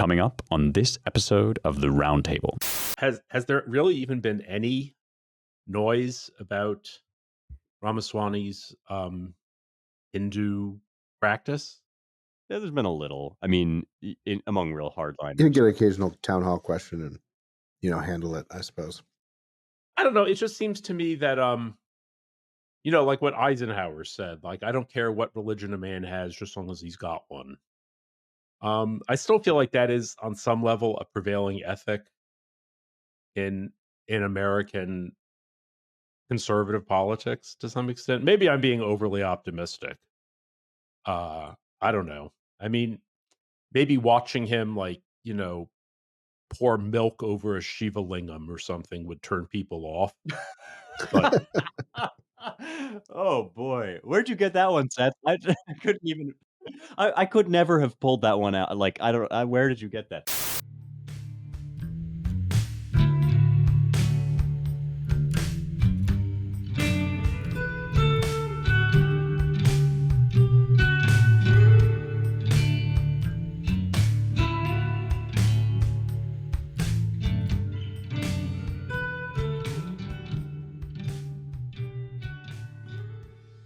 Coming up on this episode of the Roundtable. Has there really even been any noise about Ramaswamy's Hindu practice? Yeah, there's been a little. I mean, among real hardliners. You can get an occasional town hall question and, handle it, I suppose. I don't know. It just seems to me that, like what Eisenhower said, like, I don't care what religion a man has, just as long as he's got one. I still feel like that is on some level a prevailing ethic in American conservative politics to some extent. Maybe I'm being overly optimistic. I don't know. I mean, maybe watching him pour milk over a Shiva lingam or something would turn people off. But oh boy, where'd you get that one, Seth? I couldn't even. I could never have pulled that one out. Like, I don't. Where did you get that?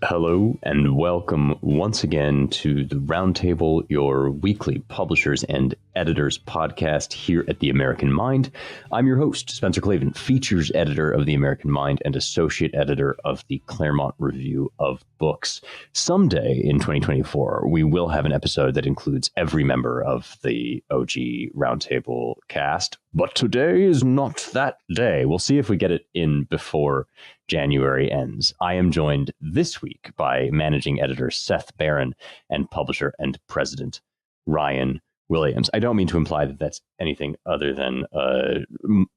Hello and welcome once again to the Roundtable, your weekly publishers and editors podcast here at The American Mind. I'm your host, Spencer Clavin, features editor of The American Mind and associate editor of the Claremont Review of Books. Someday in 2024, we will have an episode that includes every member of the OG Roundtable cast, but today is not that day. We'll see if we get it in before January ends. I am joined this week by managing editor Seth Barron and publisher and president Ryan Williams. I don't mean to imply that that's anything other than a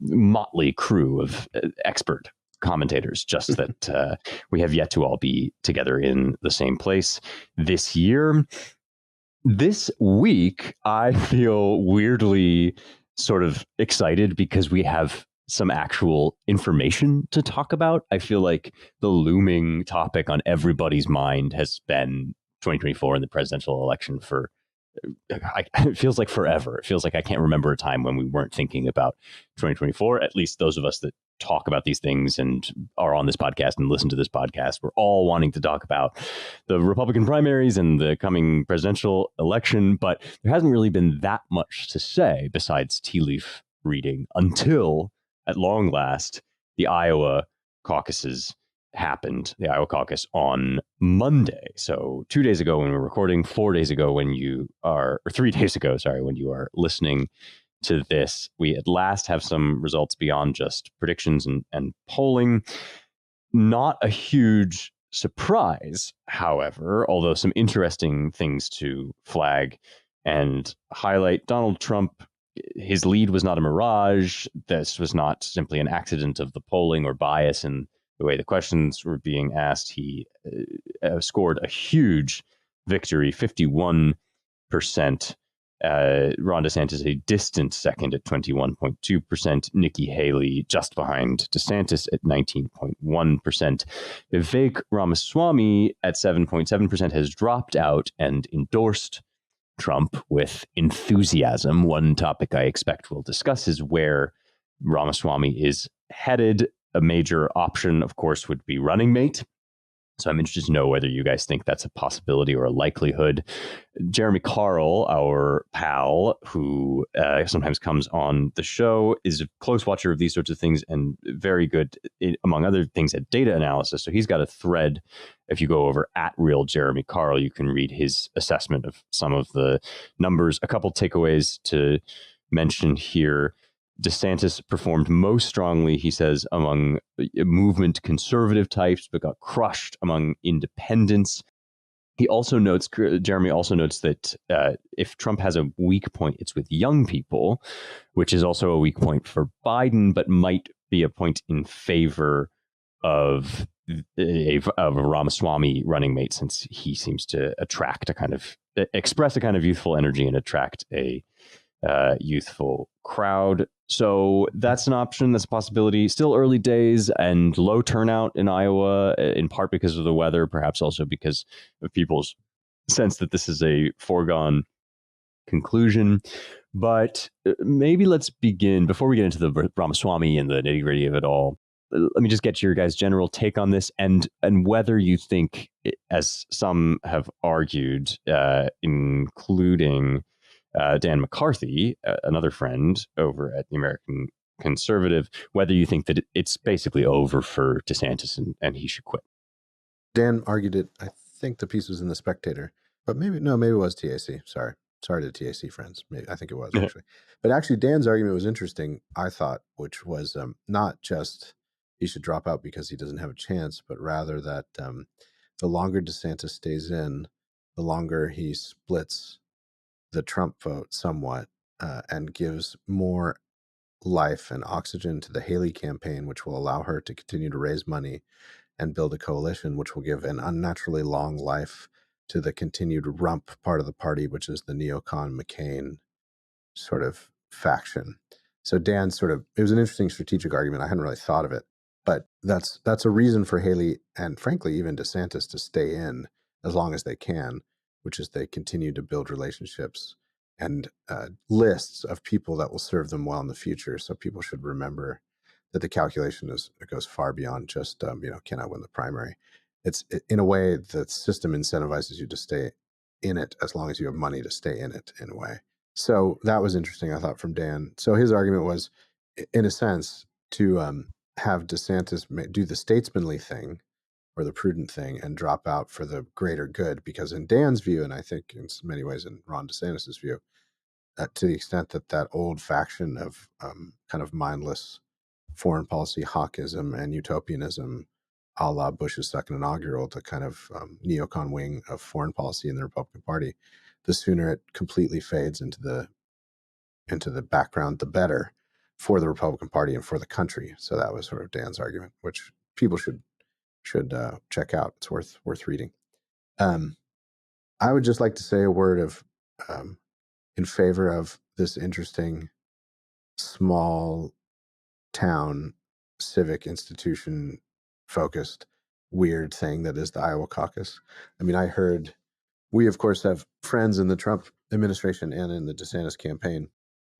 motley crew of expert commentators, just that we have yet to all be together in the same place this year. This week, I feel weirdly sort of excited because we have some actual information to talk about. I feel like the looming topic on everybody's mind has been 2024 and the presidential election for, it feels like forever. It feels like I can't remember a time when we weren't thinking about 2024, at least those of us that talk about these things and are on this podcast and listen to this podcast. We're all wanting to talk about the Republican primaries and the coming presidential election, but there hasn't really been that much to say besides tea leaf reading until, at long last, the Iowa caucuses happened, the Iowa caucus on Monday. So 2 days ago when we're recording, 4 days ago when you are, or 3 days ago, sorry, when you are listening to this, we at last have some results beyond just predictions and polling. Not a huge surprise, however, although some interesting things to flag and highlight. Donald Trump, his lead was not a mirage. This was not simply an accident of the polling or bias in the way the questions were being asked. He scored a huge victory, 51%. Ron DeSantis a distant second at 21.2%. Nikki Haley just behind DeSantis at 19.1%. Vivek Ramaswamy at 7.7% has dropped out and endorsed Trump with enthusiasm. One topic I expect we'll discuss is where Ramaswamy is headed. A major option, of course, would be running mate. So I'm interested to know whether you guys think that's a possibility or a likelihood. Jeremy Carl, our pal, who sometimes comes on the show, is a close watcher of these sorts of things and very good, among other things, at data analysis. So he's got a thread. If you go over at Real Jeremy Carl, you can read his assessment of some of the numbers. A couple takeaways to mention here. DeSantis performed most strongly, he says, among movement conservative types, but got crushed among independents. He also notes, Jeremy also notes that if Trump has a weak point, it's with young people, which is also a weak point for Biden, but might be a point in favor of a Ramaswamy running mate, since he seems to attract a kind of, express a kind of youthful energy and attract a youthful crowd. So that's an option. That's a possibility. Still early days and low turnout in Iowa, in part because of the weather, perhaps also because of people's sense that this is a foregone conclusion. But maybe let's begin, before we get into the Ramaswamy and the nitty gritty of it all, let me just get your guys' general take on this and whether you think, as some have argued, including Dan McCarthy, another friend over at the American Conservative, whether you think that it's basically over for DeSantis and he should quit. Dan argued it. I think the piece was in The Spectator, but maybe it was TAC. Sorry to TAC friends. Maybe, I think it was actually. But actually, Dan's argument was interesting, I thought, which was not just he should drop out because he doesn't have a chance, but rather that the longer DeSantis stays in, the longer he splits the Trump vote somewhat and gives more life and oxygen to the Haley campaign, which will allow her to continue to raise money and build a coalition, which will give an unnaturally long life to the continued rump part of the party, which is the neocon McCain sort of faction. So Dan it was an interesting strategic argument. I hadn't really thought of it, but that's a reason for Haley and frankly even DeSantis to stay in as long as they can, which is they continue to build relationships and lists of people that will serve them well in the future. So people should remember that the calculation goes far beyond just can I win the primary. In a way, the system incentivizes you to stay in it as long as you have money to stay in it, in a way. So that was interesting, I thought, from Dan. So his argument was, in a sense, to have DeSantis do the statesmanly thing or the prudent thing and drop out for the greater good, because in Dan's view, and I think in many ways in Ron DeSantis' view, to the extent that that old faction of kind of mindless foreign policy hawkism and utopianism, a la Bush's second inaugural, the kind of neocon wing of foreign policy in the Republican Party, the sooner it completely fades into the background, the better for the Republican Party and for the country. So that was sort of Dan's argument, which people should check out. It's worth reading. I would just like to say a word of in favor of this interesting small town civic institution focused weird thing that is the Iowa caucus. I mean, we of course have friends in the Trump administration and in the DeSantis campaign,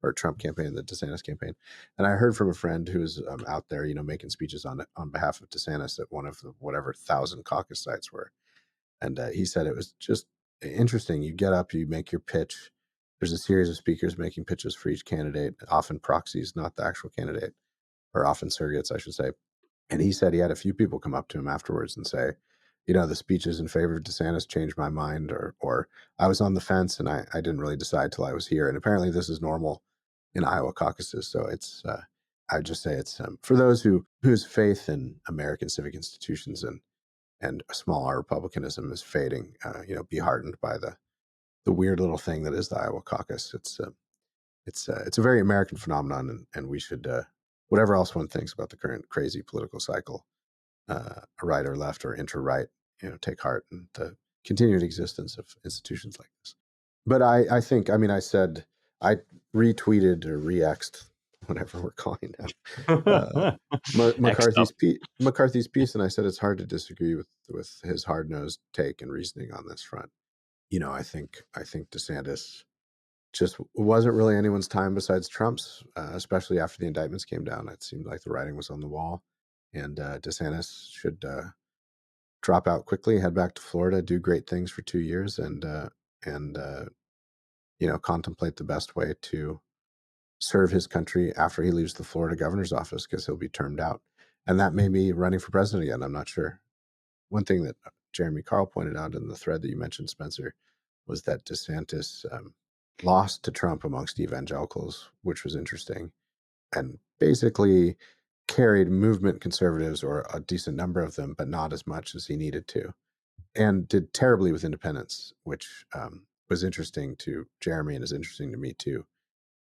or Trump campaign, the DeSantis campaign. And I heard from a friend who's out there, making speeches on behalf of DeSantis at one of the whatever 1,000 caucus sites were. And he said it was just interesting. You get up, you make your pitch. There's a series of speakers making pitches for each candidate, often proxies, not the actual candidate, or often surrogates, I should say. And he said he had a few people come up to him afterwards and say, the speeches in favor of DeSantis changed my mind, or I was on the fence and I didn't really decide till I was here. And apparently this is normal in Iowa caucuses. So it's, I would just say it's for those whose faith in American civic institutions and a small R republicanism is fading, be heartened by the weird little thing that is the Iowa caucus. It's a very American phenomenon, and we should, whatever else one thinks about the current crazy political cycle, right or left or inter-right, take heart in the continued existence of institutions like this. But I think, I said, I retweeted or re-X'd, whatever we're calling now, McCarthy's piece, and I said it's hard to disagree with his hard-nosed take and reasoning on this front. I think DeSantis just wasn't really anyone's time besides Trump's, especially after the indictments came down. It seemed like the writing was on the wall, and DeSantis should drop out quickly, head back to Florida, do great things for 2 years, and contemplate the best way to serve his country after he leaves the Florida governor's office, because he'll be termed out. And that may be running for president again. I'm not sure. One thing that Jeremy Carl pointed out in the thread that you mentioned, Spencer, was that DeSantis lost to Trump amongst evangelicals, which was interesting, and basically carried movement conservatives, or a decent number of them, but not as much as he needed to, and did terribly with independents, which was interesting to Jeremy and is interesting to me too.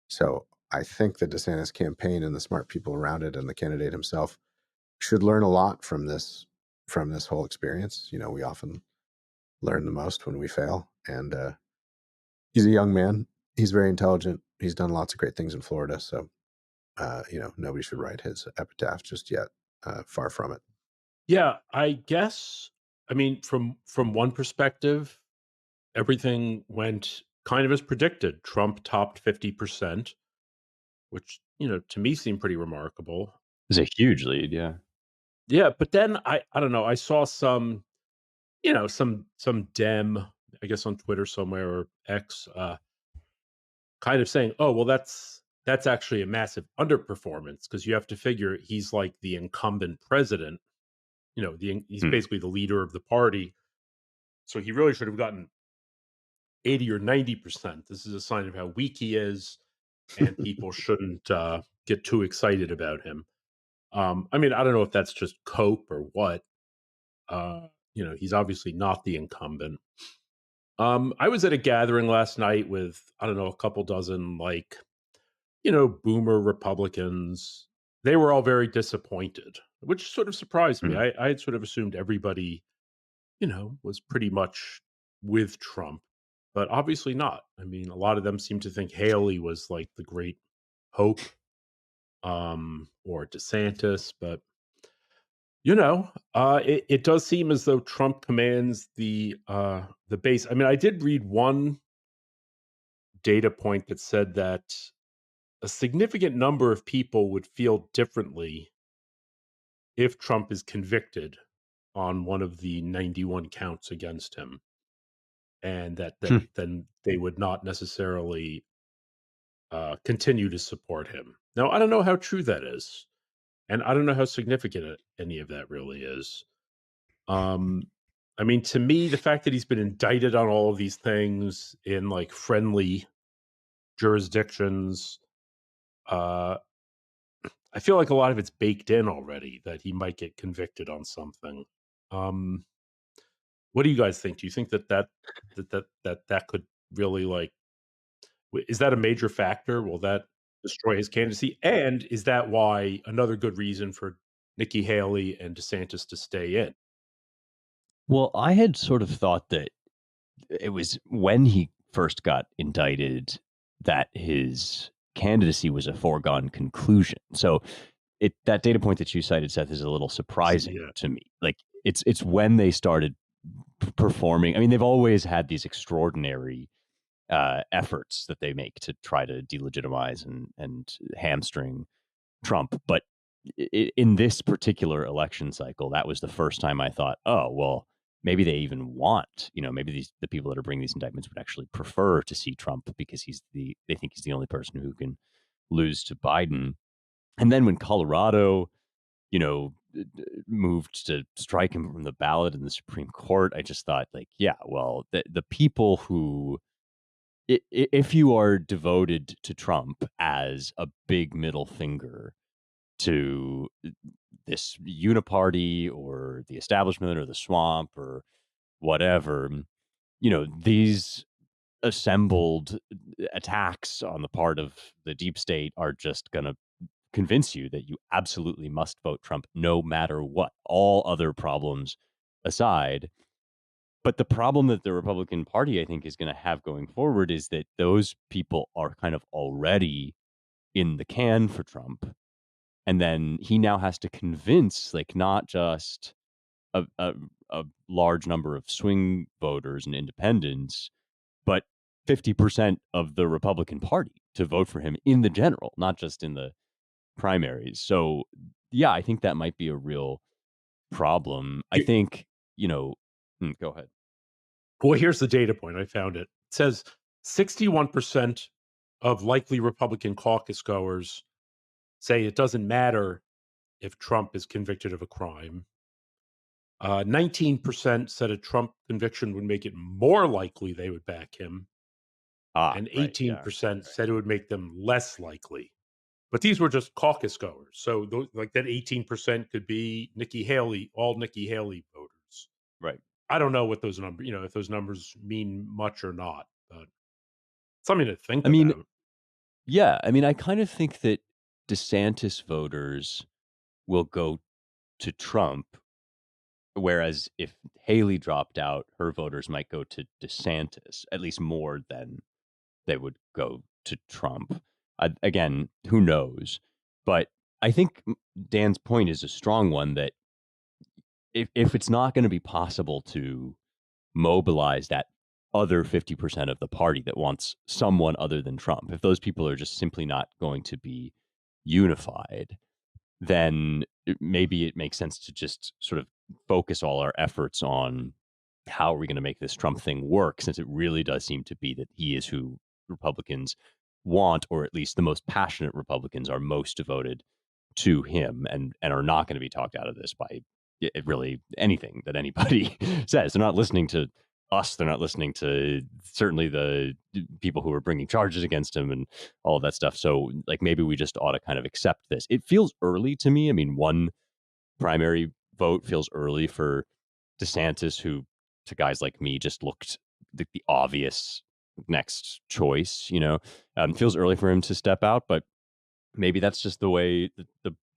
So I think the DeSantis campaign and the smart people around it and the candidate himself should learn a lot from this whole experience. We often learn the most when we fail, and he's a young man. He's very intelligent. He's done lots of great things in Florida. So, nobody should write his epitaph just yet. Far from it. Yeah, I guess. From one perspective, everything went kind of as predicted. Trump topped 50%, which, to me seemed pretty remarkable. It's a huge lead, yeah. Yeah, but then I don't know, I saw some, some Dem, I guess on Twitter somewhere or X, kind of saying, "Oh, well, that's actually a massive underperformance because you have to figure he's like the incumbent president. He's basically the leader of the party, so he really should have gotten 80 or 90%. This is a sign of how weak he is, and people shouldn't get too excited about him." I mean, I don't know if that's just cope or what. He's obviously not the incumbent. I was at a gathering last night with, I don't know, a couple dozen, like, boomer Republicans. They were all very disappointed, which sort of surprised me. I had sort of assumed everybody, was pretty much with Trump, but obviously not. I mean, a lot of them seem to think Haley was like the great hope, or DeSantis, but it does seem as though Trump commands the base. I mean, I did read one data point that said that a significant number of people would feel differently if Trump is convicted on one of the 91 counts against him, and that then they would not necessarily continue to support him. Now, I don't know how true that is, and I don't know how significant any of that really is. I mean, to me, the fact that he's been indicted on all of these things in like friendly jurisdictions, I feel like a lot of it's baked in already that he might get convicted on something. What do you guys think? Do you think that could really, like, is that a major factor? Will that destroy his candidacy? And is that why another good reason for Nikki Haley and DeSantis to stay in? Well, I had sort of thought that it was when he first got indicted that his candidacy was a foregone conclusion. So that data point that you cited, Seth, is a little surprising to me. Like it's when they started performing. I mean, they've always had these extraordinary efforts that they make to try to delegitimize and hamstring Trump, but in this particular election cycle, that was the first time I thought, oh, well, maybe they even want, maybe the people that are bringing these indictments would actually prefer to see Trump because they think he's the only person who can lose to Biden. And then when Colorado, moved to strike him from the ballot in the Supreme Court, I just thought, like, yeah, well, the people who, if you are devoted to Trump as a big middle finger to this uniparty or the establishment or the swamp or whatever, these assembled attacks on the part of the deep state are just going to convince you that you absolutely must vote Trump no matter what, all other problems aside. But the problem that the Republican Party, I think, is going to have going forward is that those people are kind of already in the can for Trump. And then he now has to convince, like, not just a large number of swing voters and independents, but 50% of the Republican Party to vote for him in the general, not just in the primaries. So, yeah, I think that might be a real problem. I think, go ahead. Well, here's the data point. I found it. It says 61% of likely Republican caucus goers say it doesn't matter if Trump is convicted of a crime. 19% said a Trump conviction would make it more likely they would back him. And 18% said it would make them less likely. But these were just caucus goers. So like that 18% could be Nikki Haley, all Nikki Haley voters. Right. I don't know what those numbers, if those numbers mean much or not, but something to think about. Yeah. I mean, I kind of think that DeSantis voters will go to Trump, whereas if Haley dropped out, her voters might go to DeSantis, at least more than they would go to Trump. Again, who knows? But I think Dan's point is a strong one that if it's not going to be possible to mobilize that other 50% of the party that wants someone other than Trump. If those people are just simply not going to be unified, then maybe it makes sense to just sort of focus all our efforts on how are we going to make this Trump thing work, since it really does seem to be that he is who Republicans want, or at least the most passionate Republicans are most devoted to him, and are not going to be talked out of this by really anything that anybody says. They're not listening to us. They're not listening to certainly the people who are bringing charges against him and all of that stuff. So like maybe we just ought to kind of accept this. It feels early to me. I mean, one primary vote feels early for DeSantis, who to guys like me just looked the obvious next choice. Feels early for him to step out, but maybe that's just the way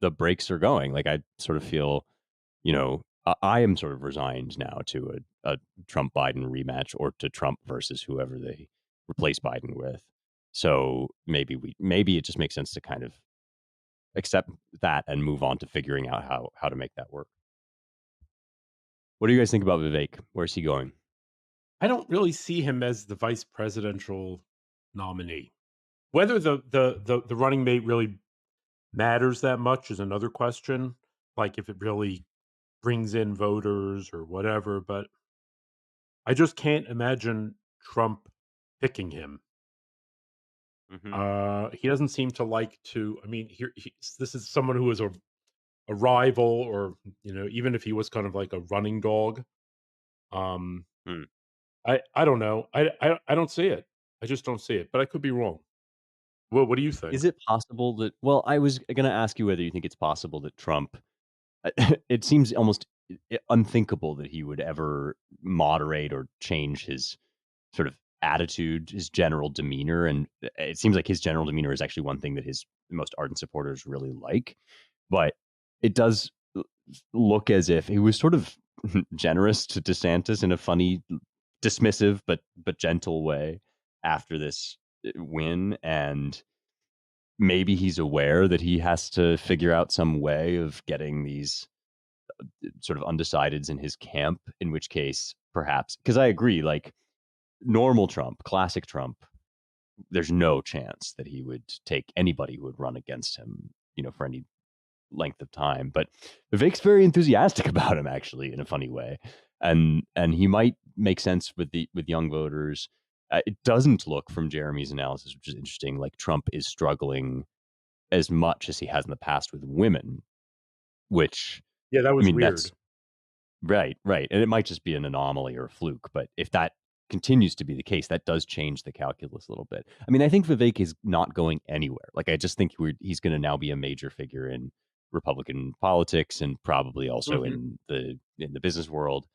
the breaks are going. Like I sort of feel, I am sort of resigned now to a Trump Biden rematch, or to Trump versus whoever they replace Biden with. So maybe it just makes sense to kind of accept that and move on to figuring out how to make that work. What do you guys think about Vivek? Where's he going? I don't really see him as the vice presidential nominee. Whether the running mate really matters that much is another question. Like if it really brings in voters or whatever, but I just can't imagine Trump picking him. He doesn't seem to like to. I mean, this is someone who is a rival, or even if he was kind of like a running dog. Um, Hmm. I don't know. I don't see it. I just don't see it. But I could be wrong. Well, what do you think? Is it possible that? Well, I was going to ask you whether you think it's possible that Trump. It seems almost unthinkable that he would ever moderate or change his sort of attitude, his general demeanor, and it seems like his general demeanor is actually one thing that his most ardent supporters really like. But it does look as if he was sort of generous to DeSantis in a funny, dismissive but gentle way after this win, and maybe he's aware that he has to figure out some way of getting these sort of undecideds in his camp, in which case perhaps, because I agree, like normal Trump, classic Trump, there's no chance that he would take anybody who would run against him, for any length of time. But Vivek's very enthusiastic about him, actually, in a funny way, and he might make sense with young voters. It doesn't look, from Jeremy's analysis, which is interesting, like Trump is struggling as much as he has in the past with women, which, Yeah, that I was mean, weird. that's right, and it might just be an anomaly or a fluke, but if that continues to be the case, that does change the calculus a little bit. I mean, I think Vivek is not going anywhere. Like, I just think he's going to now be a major figure in Republican politics, and probably also Mhm. in the business world.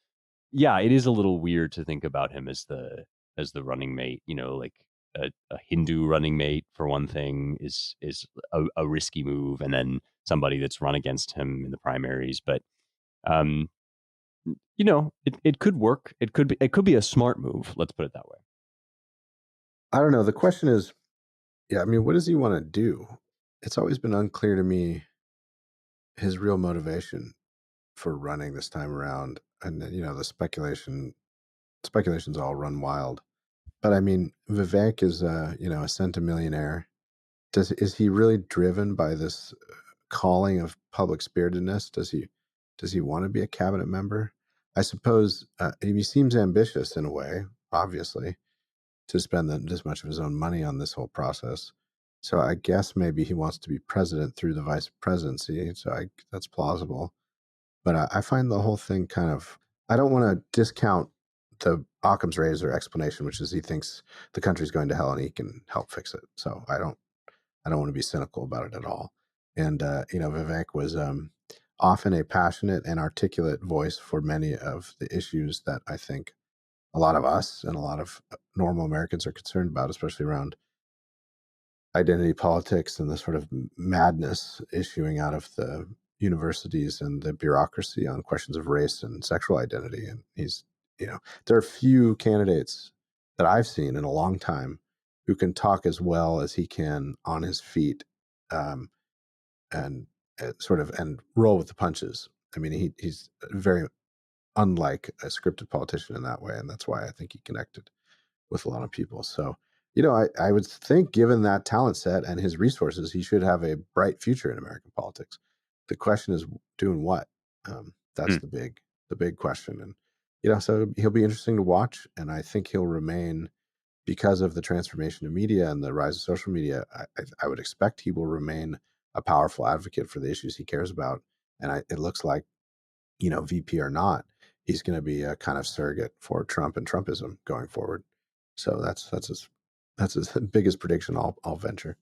Yeah, it is a little weird to think about him as the running mate. Like a Hindu running mate, for one thing, is a risky move, and then somebody that's run against him in the primaries. But um, it could work. It could be a smart move. Let's put it that way. I don't know. The question is, yeah, I mean, what does he want to do? It's always been unclear to me his real motivation for running this time around. And the speculations all run wild. But I mean, Vivek is a centimillionaire. Is he really driven by this calling of public spiritedness? Does he want to be a cabinet member? I suppose he seems ambitious in a way, obviously, to spend this much of his own money on this whole process. So I guess maybe he wants to be president through the vice presidency. So that's plausible. But I find the whole thing kind of. I don't want to discount the Occam's razor explanation, which is he thinks the country's going to hell and he can help fix it. So I don't want to be cynical about it at all. And Vivek was often a passionate and articulate voice for many of the issues that I think a lot of us and a lot of normal Americans are concerned about, especially around identity politics and the sort of madness issuing out of the universities and the bureaucracy on questions of race and sexual identity. And there are few candidates that I've seen in a long time who can talk as well as he can on his feet, um, and and roll with the punches. I mean, he's very unlike a scripted politician in that way, and that's why I think he connected with a lot of people. So, I would think, given that talent set and his resources, he should have a bright future in American politics. The question is, doing what? That's Hmm. the big question. And so he'll be interesting to watch, and I think he'll remain, because of the transformation of media and the rise of social media. I would expect he will remain a powerful advocate for the issues he cares about, and it looks like, VP or not, he's going to be a kind of surrogate for Trump and Trumpism going forward. So that's his biggest prediction I'll venture.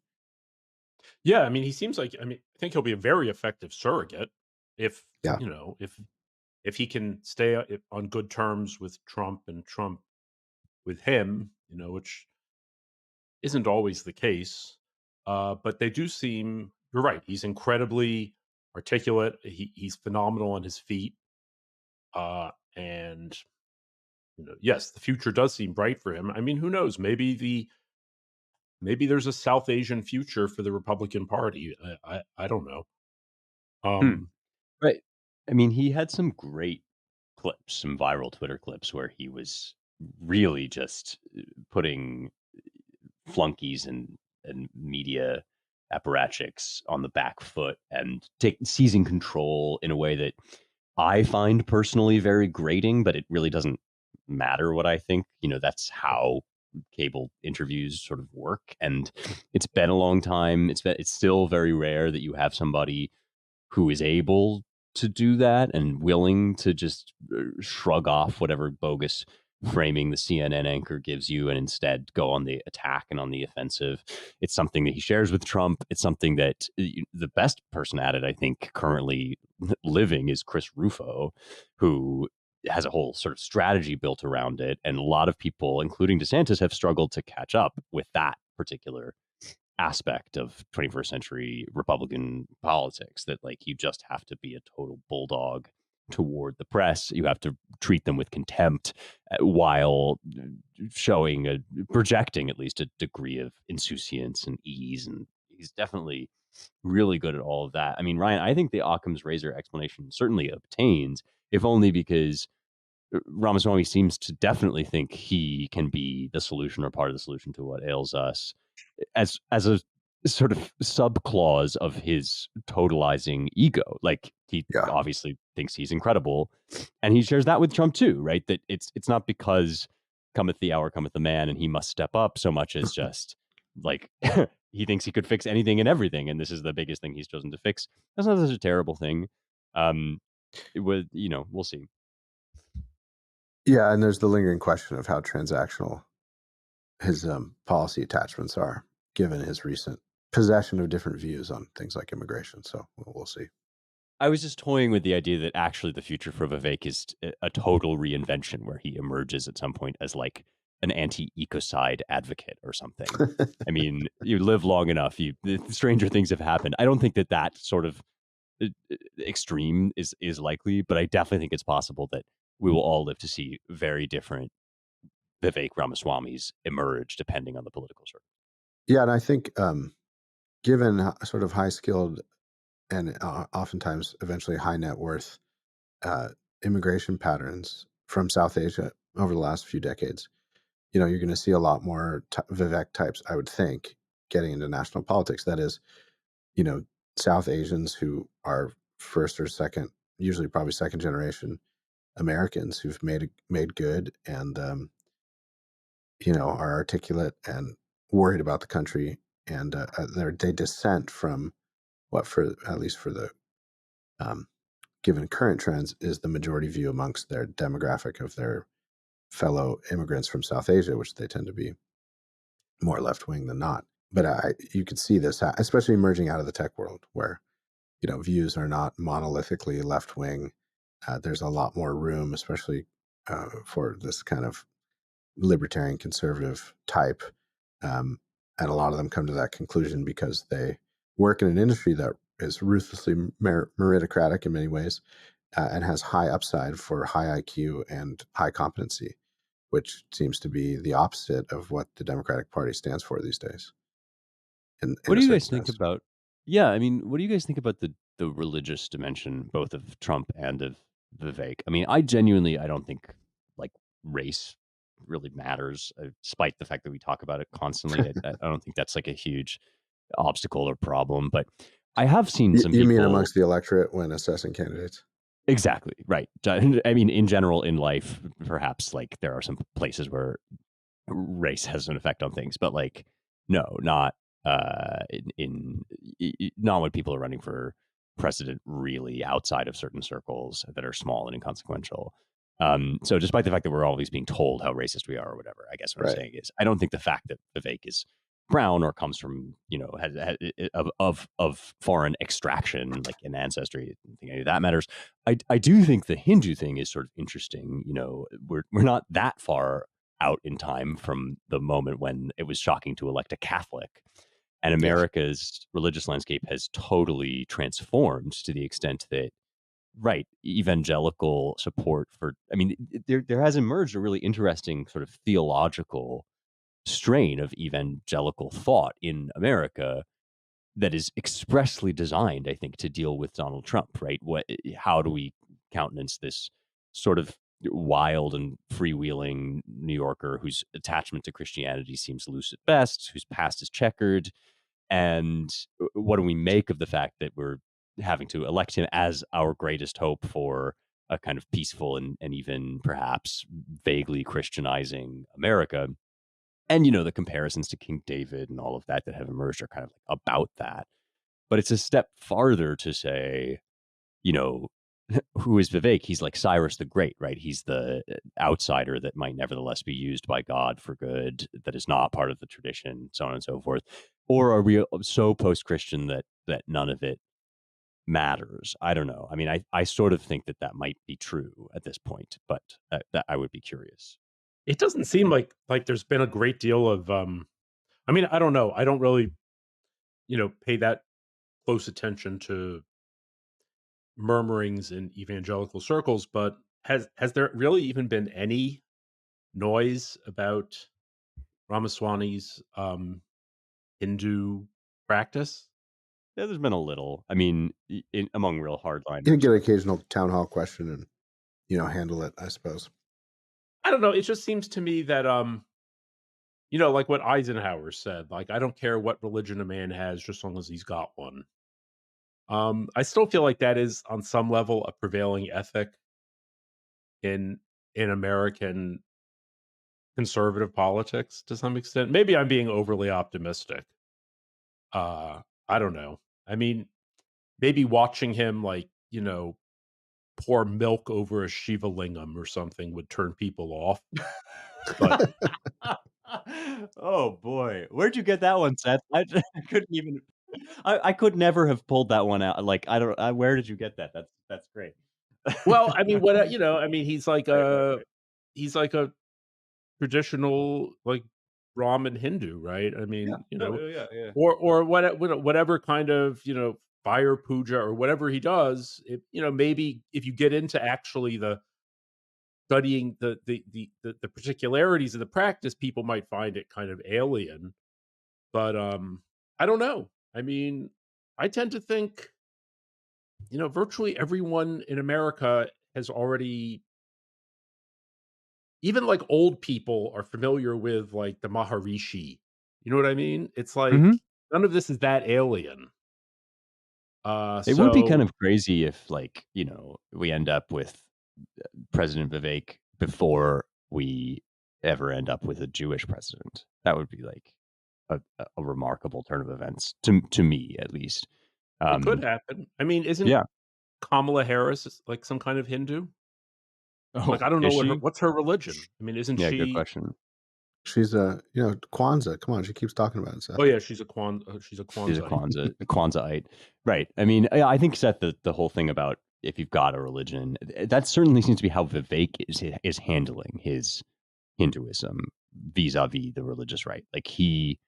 Yeah, I mean, he seems like, I think he'll be a very effective surrogate if, Yeah. if he can stay on good terms with Trump and Trump with him, which isn't always the case. But they do seem, you're right, he's incredibly articulate. He's phenomenal on his feet. And, yes, the future does seem bright for him. I mean, who knows? Maybe there's a South Asian future for the Republican Party. I don't know. Hmm. Um, Right. I mean, he had some great clips, some viral Twitter clips where he was really just putting flunkies and media apparatchiks on the back foot and seizing control in a way that I find personally very grating, but it really doesn't matter what I think. That's how cable interviews sort of work. And it's been a long time. It's still very rare that you have somebody who is able to do that and willing to just shrug off whatever bogus framing the CNN anchor gives you and instead go on the attack and on the offensive. It's something that he shares with Trump. It's something that the best person at it, I think, currently living is Chris Rufo, who has a whole sort of strategy built around it. And a lot of people, including DeSantis, have struggled to catch up with that particular aspect of 21st century Republican politics, that like you just have to be a total bulldog toward the press. You have to treat them with contempt while projecting at least a degree of insouciance and ease. And he's definitely really good at all of that. I mean, Ryan, I think the Occam's razor explanation certainly obtains, if only because Ramaswamy seems to definitely think he can be the solution or part of the solution to what ails us, as a sort of subclause of his totalizing ego. Like he Yeah. obviously thinks he's incredible, and he shares that with Trump too, right? That it's not because cometh the hour, cometh the man, and he must step up, so much as just like he thinks he could fix anything and everything, and this is the biggest thing he's chosen to fix. That's not such a terrible thing. It was, we'll see. Yeah, and there's the lingering question of how transactional his policy attachments are, given his recent possession of different views on things like immigration. So we'll see. I was just toying with the idea that actually the future for Vivek is a total reinvention where he emerges at some point as like an anti-ecocide advocate or something. I mean, you live long enough, stranger things have happened. I don't think that sort of extreme is likely, but I definitely think it's possible that we will all live to see very different Vivek Ramaswamys emerge depending on the political circle. Yeah, and I think given sort of high skilled and oftentimes eventually high net worth immigration patterns from South Asia over the last few decades, you're going to see a lot more Vivek types, I would think, getting into national politics. That is, South Asians who are first or second, usually probably second generation Americans who've made good and are articulate and worried about the country, and they dissent from what, for at least for the um, given current trends, is the majority view amongst their demographic of their fellow immigrants from South Asia, which they tend to be more left wing than not. But you could see this, especially emerging out of the tech world, where views are not monolithically left wing. There's a lot more room, especially for this kind of libertarian conservative type, and a lot of them come to that conclusion because they work in an industry that is ruthlessly meritocratic in many ways, and has high upside for high IQ and high competency, which seems to be the opposite of what the Democratic Party stands for these days. What In do a you certain guys think sense. about? Yeah, I mean, what do you guys think about the religious dimension, both of Trump and of Vivek? I mean, I don't think like race really matters, despite the fact that we talk about it constantly. I don't think that's like a huge obstacle or problem. But I have seen some You mean people. amongst the electorate when assessing candidates? Exactly, right. I mean, in general, in life, perhaps like there are some places where race has an effect on things, but like no, not not when people are running for president really outside of certain circles that are small and inconsequential. So despite the fact that we're always being told how racist we are or whatever, I guess what I'm Right. saying is I don't think the fact that Vivek is brown or comes from of foreign extraction, like an ancestry, I don't think any of that matters. I do think the Hindu thing is sort of interesting. We're not that far out in time from the moment when it was shocking to elect a Catholic. And Yeah. America's religious landscape has totally transformed to the extent that, right, evangelical support for, I mean, there has emerged a really interesting sort of theological strain of evangelical thought in America that is expressly designed, I think, to deal with Donald Trump, right? How do we countenance this sort of wild and freewheeling New Yorker whose attachment to Christianity seems loose at best, whose past is checkered, and what do we make of the fact that we're having to elect him as our greatest hope for a kind of peaceful and even perhaps vaguely Christianizing America? And the comparisons to King David and all of that have emerged are kind of like about that. But it's a step farther to say, you know, who is Vivek? He's like Cyrus the Great, right? He's the outsider that might nevertheless be used by God for good, that is not part of the tradition, so on and so forth. Or are we so post-Christian that none of it matters? I don't know. I mean, I sort of think that might be true at this point, but that I would be curious. It doesn't seem like there's been a great deal of I mean, I don't know. I don't really, pay that close attention to murmurings in evangelical circles, but has there really even been any noise about Ramaswamy's Hindu practice? Yeah, there's been a little. I mean, among real You can hardliners. get an occasional town hall question and handle it, I suppose. I don't know. It just seems to me that like what Eisenhower said, like I don't care what religion a man has, just as long as he's got one. I still feel like that is on some level a prevailing ethic in American conservative politics to some extent. Maybe I'm being overly optimistic. I don't know. I mean, maybe watching him pour milk over a Shiva lingam or something would turn people off. But Oh boy, where'd you get that one, Seth? I couldn't even. I could never have pulled that one out. Like I don't. Where did you get that? That's great. well, I mean, I mean, he's like Right. he's like a traditional like Brahmin Hindu, right? I Yeah. mean, No, yeah. or whatever kind of fire puja or whatever he does. Maybe if you get into actually the studying the particularities of the practice, people might find it kind of alien. But I don't know. I mean, I tend to think virtually everyone in America has already, even like old people are familiar with like the Maharishi. You know what I mean? It's like Hmm. none of this is that alien. It would be kind So of crazy if, like, we end up with President Vivek before we ever end up with a Jewish president. That would be like a remarkable turn of events to me, at least. it could Um, happen. I mean, isn't yeah. Kamala Harris like some kind of Hindu? Like Oh, I don't know is she? what's her religion. I mean, isn't Yeah, good she? question. She's Kwanzaa. Come on, she keeps talking about it, Seth. Oh yeah, she's a She's a Kwanzaa. Kwanzaaite, right? I mean, I think, Seth, the whole thing about if you've got a religion, that certainly seems to be how Vivek is handling his Hinduism vis-a-vis the religious right. Like he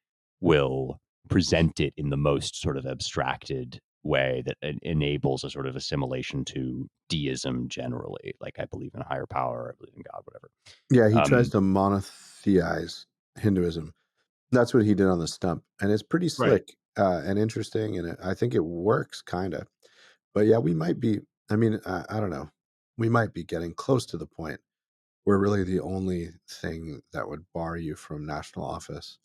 will present it in the most sort of abstracted way that enables a sort of assimilation to deism generally. Like I believe in a higher power, I believe in God, whatever. Yeah, he tries Um, to monotheize Hinduism. That's what he did on the stump, and it's pretty Right. slick and interesting, and I think it works kind of. But yeah, we might be. I mean, I don't know. We might be getting close to the point were really the only thing that would bar you from national office.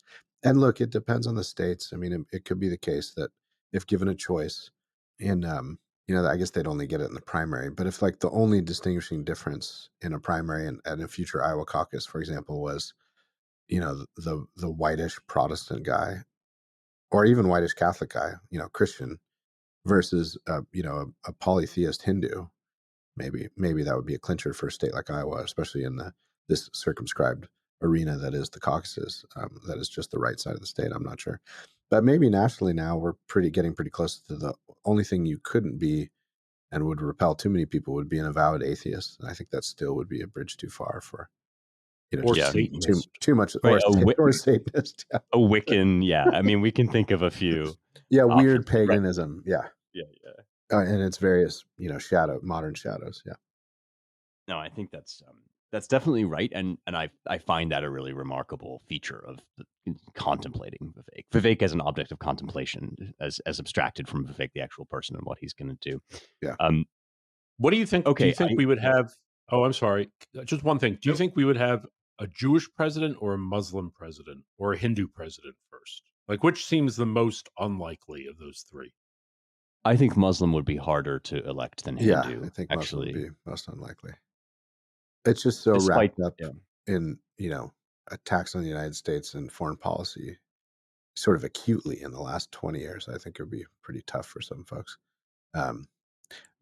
And look, it depends on the states. I mean, it could be the case that if given a choice, and I guess they'd only get it in the primary. But if like the only distinguishing difference in a primary and a future Iowa caucus, for example, was the whitish Protestant guy, or even whitish Catholic guy, Christian, versus a polytheist Hindu, maybe that would be a clincher for a state like Iowa, especially in this circumscribed arena that is the caucuses. That is just the right side of the state. I'm not sure, but maybe nationally now we're getting pretty close to the only thing you couldn't be and would repel too many people would be an avowed atheist. And I think that still would be a bridge too far for Or just Satanist. too much, Right, or Satanist. Yeah. a Wiccan. Yeah, I mean, we can think of a few. Yeah, weird options, right? paganism. Yeah, Yeah. and its various modern shadows. Yeah. No, I think that's definitely right, and I find that a really remarkable feature of contemplating Vivek. Vivek as an object of contemplation, as abstracted from Vivek, the actual person, and what he's going to do. Yeah. What do you think? Okay, Do you think we would have? Oh, I'm sorry. Just one thing. Do you think we would have a Jewish president or a Muslim president or a Hindu president first? Like, which seems the most unlikely of those three? I think Muslim would be harder to elect than Yeah, Hindu. I think actually, Muslim would be most unlikely. It's just so Despite- wrapped up in attacks on the United States and foreign policy, sort of acutely in the last 20 years. I think it would be pretty tough for some folks.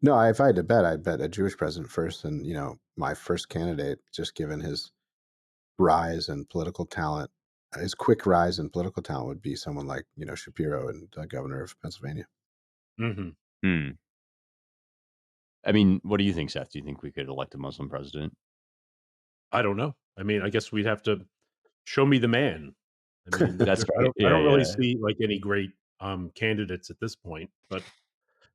No, if I had to bet, I'd bet a Jewish president first, and my first candidate, just given his rise in political talent, his quick rise in political talent, would be someone like Shapiro and governor of Pennsylvania. Mm-hmm. I mean, what do you think, Seth? Do you think we could elect a Muslim president? I don't know. I mean, I guess we'd have to show me the man. I mean, That's I right. don't really Yeah. see like any great candidates at this point, but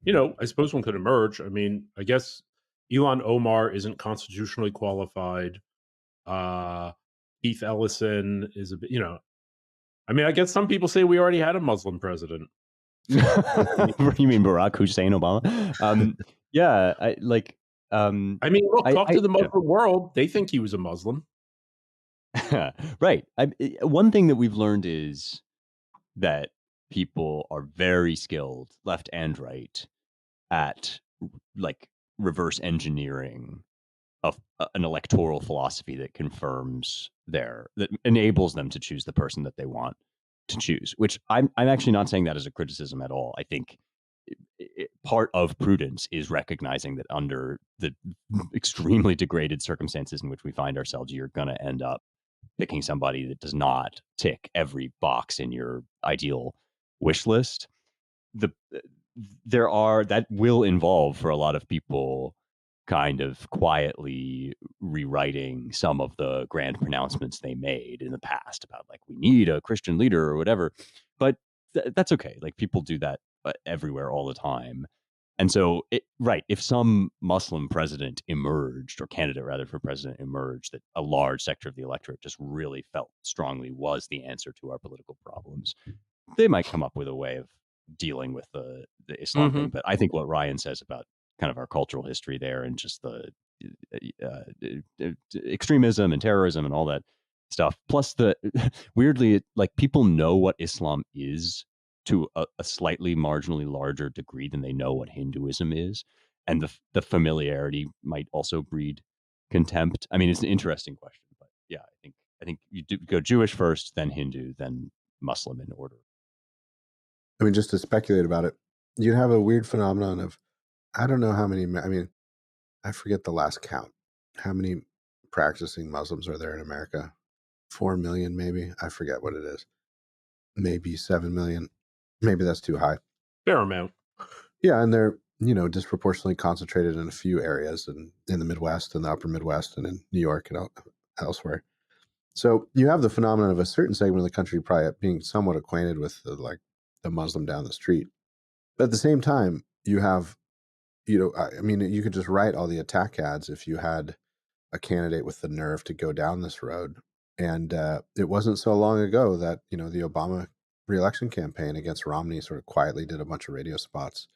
I suppose one could emerge. I mean, I guess Ilhan Omar isn't constitutionally qualified. Keith Ellison is a bit, I mean, I guess some people say we already had a Muslim president. You mean Barack Hussein Obama? Yeah, I like. I mean, look, talk to the yeah. Muslim world. They think he was a Muslim. Right. One thing that we've learned is that people are very skilled, left and right, at like reverse engineering of an electoral philosophy that that enables them to choose the person that they want to choose. Which I'm actually not saying that as a criticism at all. I think part of prudence is recognizing that under the extremely degraded circumstances in which we find ourselves, you're going to end up picking somebody that does not tick every box in your ideal wish list. That will involve for a lot of people kind of quietly rewriting some of the grand pronouncements they made in the past about like we need a Christian leader or whatever. But that's okay. Like people do that everywhere all the time. And so, if some Muslim president emerged, or candidate rather for president emerged, that a large sector of the electorate just really felt strongly was the answer to our political problems, they might come up with a way of dealing with the Islam thing. But I think what Ryan says about kind of our cultural history there and just the extremism and terrorism and all that stuff, plus weirdly, like people know what Islam is to a slightly marginally larger degree than they know what Hinduism is. And the familiarity might also breed contempt. I mean, it's an interesting question, but yeah, I think you do go Jewish first, then Hindu, then Muslim in order. I mean, just to speculate about it, you have a weird phenomenon of, I don't know how many, I mean, I forget the last count. How many practicing Muslims are there in America? 4 million, maybe? I forget what it is. Maybe 7 million. Maybe that's too high. Fair amount. Yeah, and they're, disproportionately concentrated in a few areas in the Midwest and the upper Midwest and in New York and elsewhere. So you have the phenomenon of a certain segment of the country probably being somewhat acquainted with the Muslim down the street. But at the same time, you have, I mean, you could just write all the attack ads if you had a candidate with the nerve to go down this road. And it wasn't so long ago that, the Obama re-election campaign against Romney sort of quietly did a bunch of radio spots,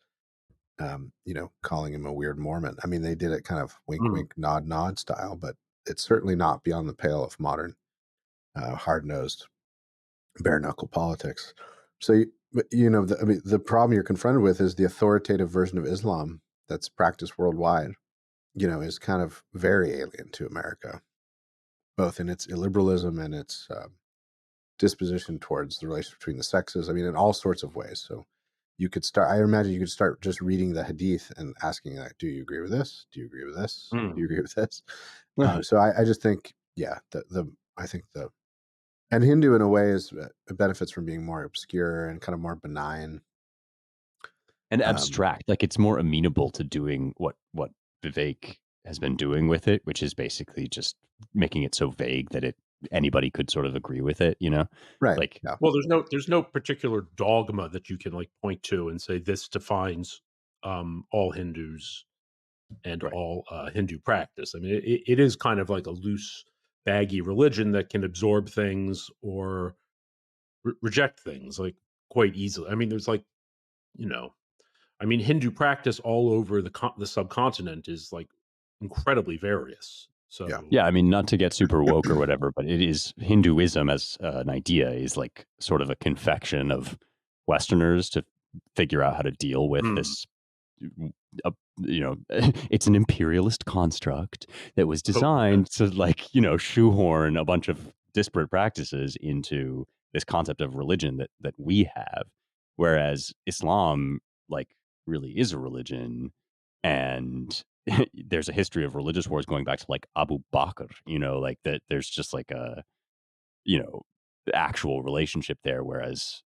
calling him a weird Mormon. I mean, they did it kind of wink, wink, nod, nod style, but it's certainly not beyond the pale of modern hard-nosed bare knuckle politics. So the problem you're confronted with is the authoritative version of Islam that's practiced worldwide. Is kind of very alien to America, both in its illiberalism and its disposition towards the relationship between the sexes. I mean, in all sorts of ways. So I imagine you could start just reading the hadith and asking, like, do you agree with this? Do you agree with this? Do you agree with this? So I just think, and Hindu in a way benefits from being more obscure and kind of more benign. And abstract, like it's more amenable to doing what Vivek has been doing with it, which is basically just making it so vague that anybody could sort of agree with it, Right. Like, yeah. Well, there's no particular dogma that you can like point to and say this defines all Hindus and Right. all Hindu practice. I mean, it is kind of like a loose, baggy religion that can absorb things or reject things like quite easily. I mean, there's like, Hindu practice all over the subcontinent is like incredibly various. So yeah, I mean, not to get super woke or whatever, but it is Hinduism as an idea is like sort of a confection of Westerners to figure out how to deal with this. It's an imperialist construct that was designed to shoehorn a bunch of disparate practices into this concept of religion that we have, whereas Islam like really is a religion, and there's a history of religious wars going back to like Abu Bakr, like that there's just like a actual relationship there, whereas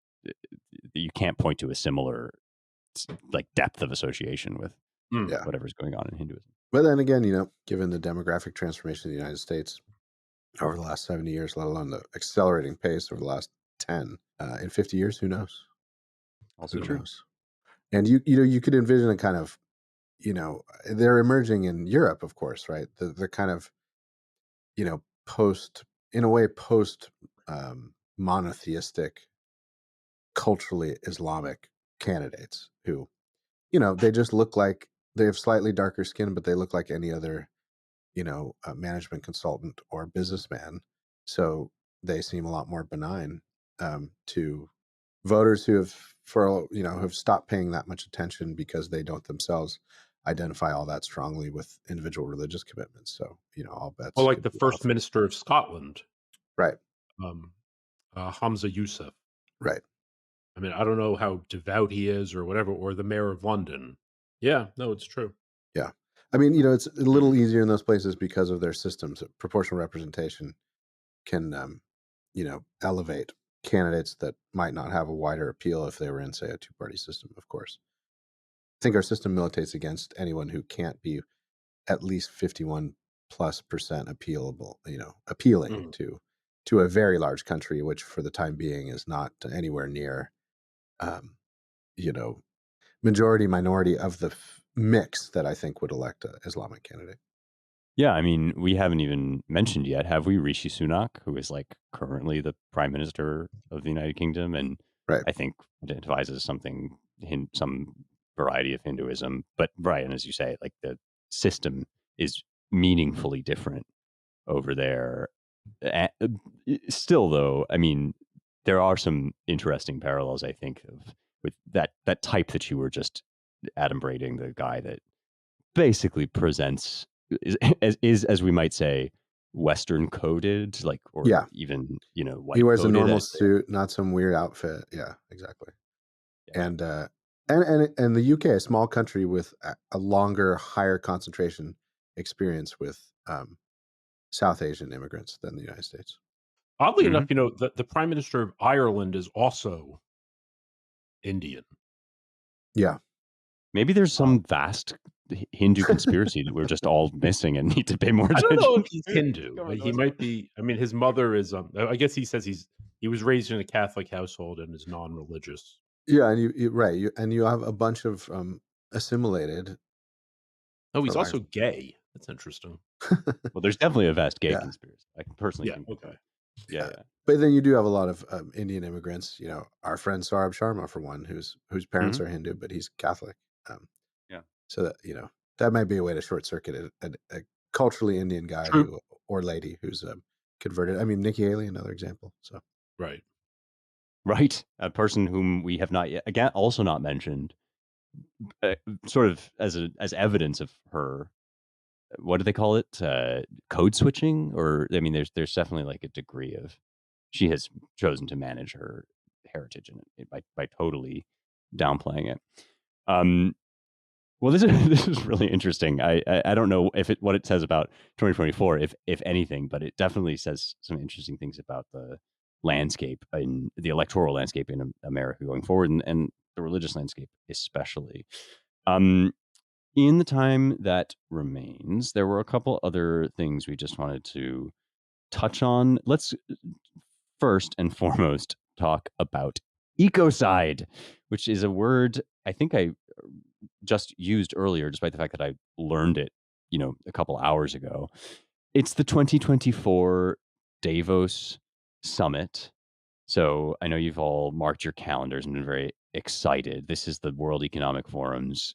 you can't point to a similar like depth of association with whatever's going on in Hinduism. But then again, given the demographic transformation of the United States over the last 70 years, let alone the accelerating pace over the last 10, in 50 years, who knows? Also who true. knows? And you could envision a kind of, they're emerging in Europe, of course, right? The kind of, post monotheistic, culturally Islamic candidates who, they just look like they have slightly darker skin, but they look like any other, a management consultant or businessman. So they seem a lot more benign to voters who have stopped paying that much attention because they don't themselves identify all that strongly with individual religious commitments. So, all bets. Well, like could the be first off. minister of Scotland, Right. Hamza Yusuf. Right. I mean, I don't know how devout he is or whatever, or the mayor of London. Yeah, no, it's true. Yeah. I mean, it's a little easier in those places because of their systems. Proportional representation can, elevate candidates that might not have a wider appeal if they were in, say, a two-party system, of course. I think our system militates against anyone who can't be at least 51+% appealing to a very large country, which for the time being is not anywhere near, majority minority of the mix that I think would elect an Islamic candidate. Yeah, I mean, we haven't even mentioned yet, have we, Rishi Sunak, who is like currently the Prime Minister of the United Kingdom, and Right. I think identifies as some variety of Hinduism. But Brian, as you say, like the system is meaningfully different over there. Still, though, I mean, there are some interesting parallels, I think, with that type that you were just adumbrating, the guy that basically presents is as we might say Western coded, like, or even white. He wears a normal suit, not some weird outfit. Yeah, exactly. Yeah. And the UK, a small country with a longer, higher concentration experience with South Asian immigrants than the United States. Oddly enough, the Prime Minister of Ireland is also Indian. Yeah. Maybe there's some vast Hindu conspiracy that we're just all missing and need to pay more attention. I don't know if he's Hindu, but he might be. I mean, his mother is. I guess he says he was raised in a Catholic household and is non-religious. Yeah, and you have a bunch of assimilated. Oh, he's also gay. That's interesting. Well, there's definitely a vast gay conspiracy. I can personally think. Okay. Yeah. But then you do have a lot of Indian immigrants. Our friend Saurabh Sharma, for one, whose parents are Hindu, but he's Catholic. So that that might be a way to short circuit a culturally Indian guy who or lady who's converted. I mean, Nikki Haley, another example. So Right. Right. A person whom we have not yet, again, also not mentioned, sort of as evidence of her, what do they call it? Code switching? Or, I mean, there's definitely like a degree of, she has chosen to manage her heritage in it by totally downplaying it. Well, this is this is really interesting. I don't know what it says about 2024, if anything, but it definitely says some interesting things about the landscape, in the electoral landscape in America going forward, and the religious landscape especially. In the time that remains, there were a couple other things we just wanted to touch on. Let's first and foremost talk about ecocide, which is a word I think I just used earlier, despite the fact that I learned it, a couple hours ago. It's the 2024 Davos Summit. So I know you've all marked your calendars and been very excited. This is the World Economic Forum's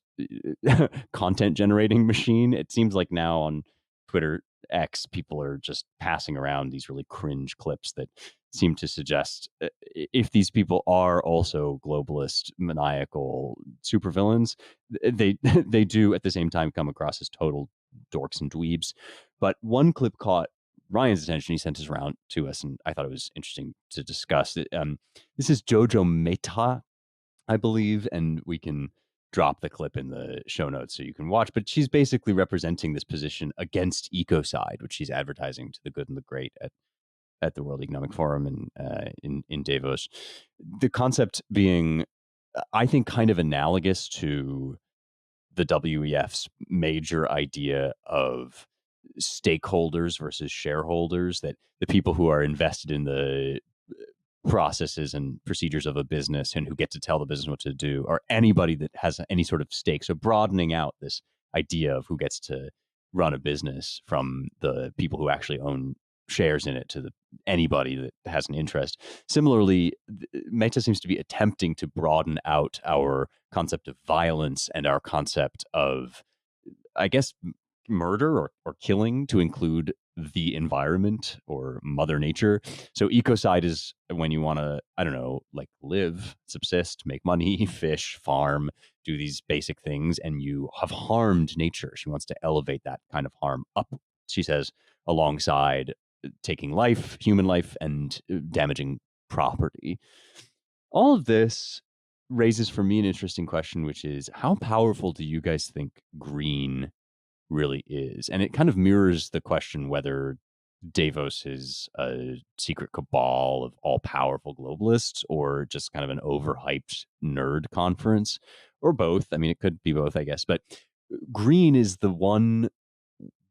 content generating machine. It seems like now on Twitter X, people are just passing around these really cringe clips that seem to suggest if these people are also globalist, maniacal supervillains, they they do at the same time come across as total dorks and dweebs. But one clip caught Ryan's attention. He sent this around to us, and I thought it was interesting to discuss. This is Jojo Mehta, I believe, and we can drop the clip in the show notes so you can watch. But she's basically representing this position against Ecocide, which she's advertising to the good and the great at the World Economic Forum and in Davos. The concept being, I think, kind of analogous to the WEF's major idea of stakeholders versus shareholders, that the people who are invested in the processes and procedures of a business and who get to tell the business what to do are anybody that has any sort of stake. So broadening out this idea of who gets to run a business from the people who actually own shares in it to anybody that has an interest. Similarly, Mehta seems to be attempting to broaden out our concept of violence and our concept of, I guess, murder or killing to include the environment or Mother Nature. So ecocide is when you want to, I don't know, like live, subsist, make money, fish, farm, do these basic things, and you have harmed nature. She wants to elevate that kind of harm up, she says, alongside taking life, human life, and damaging property. All of this raises for me an interesting question, which is, how powerful do you guys think green really is? And it kind of mirrors the question whether Davos is a secret cabal of all-powerful globalists or just kind of an overhyped nerd conference, or both. I mean, it could be both, I guess. But green is the one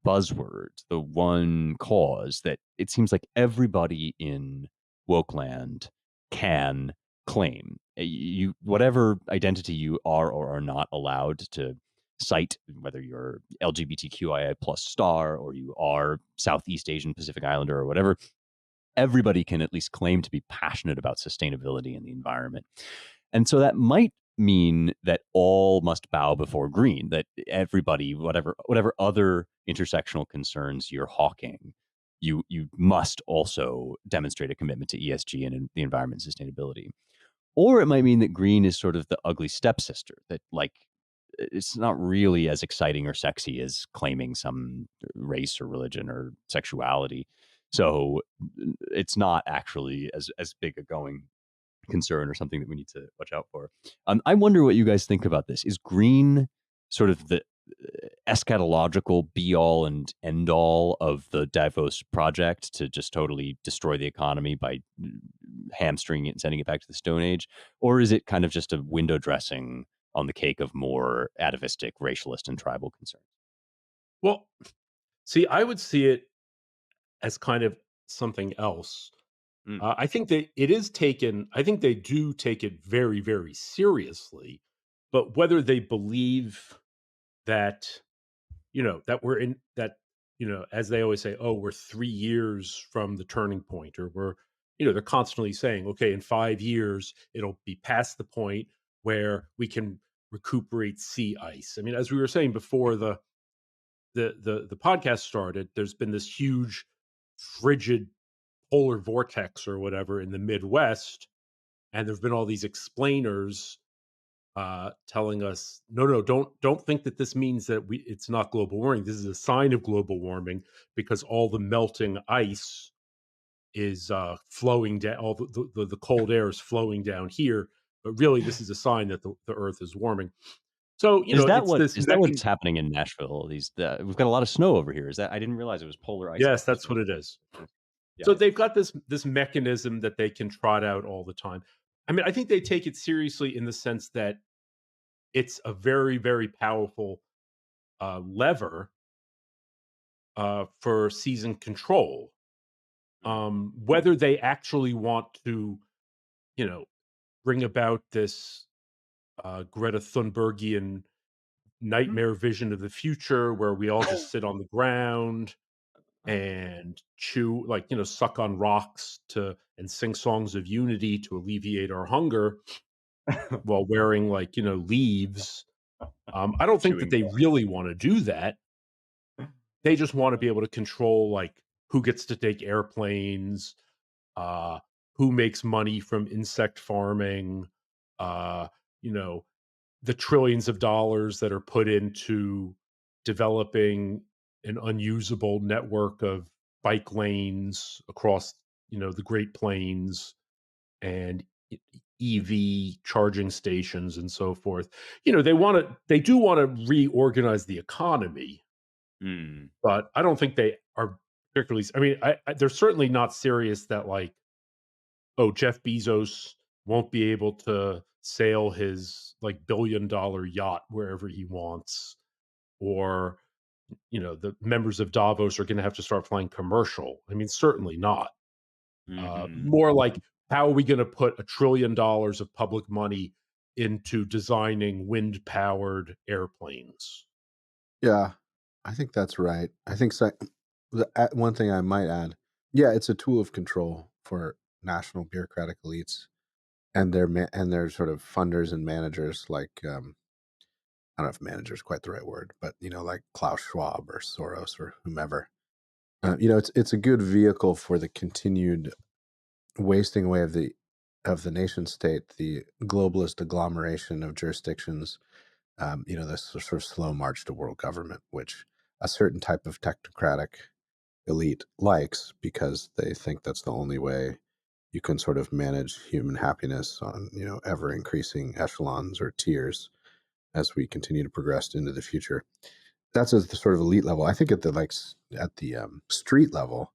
buzzword, the one cause that it seems like everybody in wokeland can claim. You, whatever identity you are or are not allowed to cite, whether you're LGBTQIA plus star or you are Southeast Asian Pacific Islander or whatever, everybody can at least claim to be passionate about sustainability and the environment. And so that might mean that all must bow before green, that everybody, whatever other intersectional concerns you're hawking, you must also demonstrate a commitment to ESG and the environment and sustainability. Or it might mean that green is sort of the ugly stepsister, that like it's not really as exciting or sexy as claiming some race or religion or sexuality. So it's not actually as big a going concern or something that we need to watch out for. I wonder what you guys think about this. Is green sort of the eschatological be all and end all of the Davos project to just totally destroy the economy by hamstringing it and sending it back to the Stone Age? Or is it kind of just a window dressing on the cake of more atavistic, racialist, and tribal concerns? Well, see, I would see it as kind of something else. I think that it is taken, I think they do take it very, very seriously. But whether they believe that, that we're in that, as they always say, oh, we're 3 years from the turning point, or we're, they're constantly saying, okay, in 5 years, it'll be past the point where we can recuperate sea ice. I mean, as we were saying before the podcast started, there's been this huge frigid polar vortex or whatever in the Midwest, and there've been all these explainers telling us, no, don't think that this means that it's not global warming. This is a sign of global warming because all the melting ice is flowing down. All the cold air is flowing down here, but really this is a sign that the Earth is warming. So Is that it's this what's happening in Nashville? We've got a lot of snow over here. Is that I didn't realize it was polar ice. Yes, that's what it is. Yeah. So they've got this mechanism that they can trot out all the time. I mean, I think they take it seriously in the sense that it's a very, very powerful lever for season control. Whether they actually want to, bring about this Greta Thunbergian nightmare vision of the future where we all just sit on the ground and chew, suck on rocks and sing songs of unity to alleviate our hunger while wearing leaves. I don't think that they really want to do that. They just want to be able to control who gets to take airplanes, who makes money from insect farming, the trillions of dollars that are put into developing an unusable network of bike lanes across, the Great Plains and EV charging stations and so forth. They do want to reorganize the economy, but I don't think they are particularly. I mean, they're certainly not serious that Jeff Bezos won't be able to sail his billion-dollar yacht wherever he wants, or the members of Davos are going to have to start flying commercial. I mean, certainly not. More like, how are we going to put $1 trillion of public money into designing wind-powered airplanes? Yeah, I think that's right. I think one thing I might add, yeah, it's a tool of control for national bureaucratic elites and their sort of funders and managers, I don't know if manager is quite the right word, but like Klaus Schwab or Soros or whomever. It's a good vehicle for the continued wasting away of the nation state, the globalist agglomeration of jurisdictions. This sort of slow march to world government, which a certain type of technocratic elite likes because they think that's the only way you can sort of manage human happiness on, ever increasing echelons or tiers as we continue to progress into the future. That's at the sort of elite level. I think at the street level,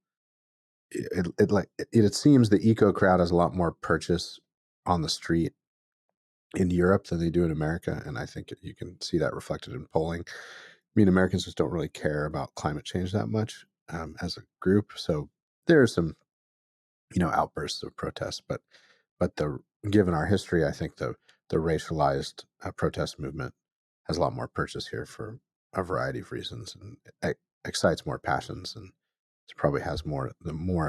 it seems the eco crowd has a lot more purchase on the street in Europe than they do in America, and I think you can see that reflected in polling. I mean, Americans just don't really care about climate change that much as a group, so there are some, outbursts of protest, but given our history, I think the racialized protest movement has a lot more purchase here for a variety of reasons, and it excites more passions, and it probably has more